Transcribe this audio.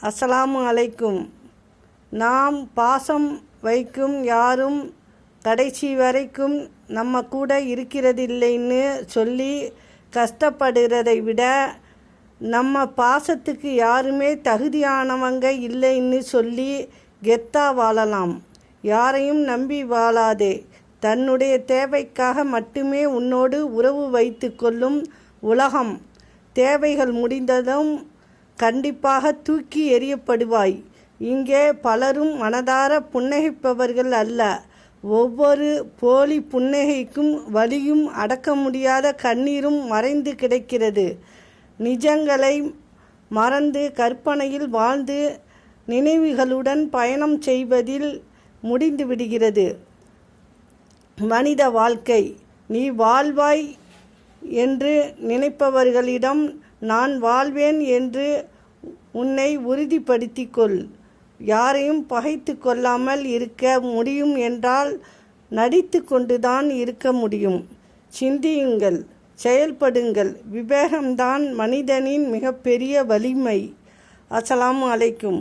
அஸ்ஸலாமு அலைக்கும். நாம் பாசம் வைக்கும் யாரும் கடைசி வரைக்கும் நம்ம கூட இருக்கிறதில்லைன்னு சொல்லி கஷ்டப்படுறதை விட, நம்ம பாசத்துக்கு யாருமே தகுதியானவங்க இல்லைன்னு சொல்லி கெத்தா வாழலாம். யாரையும் நம்பி வாழாதே. தன்னுடைய தேவைக்காக மட்டுமே உன்னோடு உறவு வைத்து கொள்ளும் உலகம். தேவைகள் முடிந்ததும் கண்டிப்பாக தூக்கி எறியப்படுவாய். இங்கே பலரும் மனதார புன்னகைப்பவர்கள் அல்ல. ஒவ்வொரு போலி புன்னகைக்கும் வலியும் அடக்க முடியாத கண்ணீரும் மறைந்து கிடக்கிறது. நிஜங்களை மறந்து கற்பனையில் வாழ்ந்து நினைவுகளுடன் பயணம் செய்வதில் முடிந்து விடுகிறது மனித வாழ்க்கை. நீ வாழ்வாய் என்று நினைப்பவர்களிடம் நான் வாழ்வேன் என்று உன்னை உறுதிப்படுத்திக் கொள். யாரையும் பகைத்து கொள்ளாமல் இருக்க முடியும் என்றால் நடித்து கொண்டுதான் இருக்க முடியும். சிந்தியுங்கள், செயல்படுங்கள். விவேகம்தான் மனிதனின் மிகப்பெரிய வலிமை. அஸ்ஸலாமு அலைக்கும்.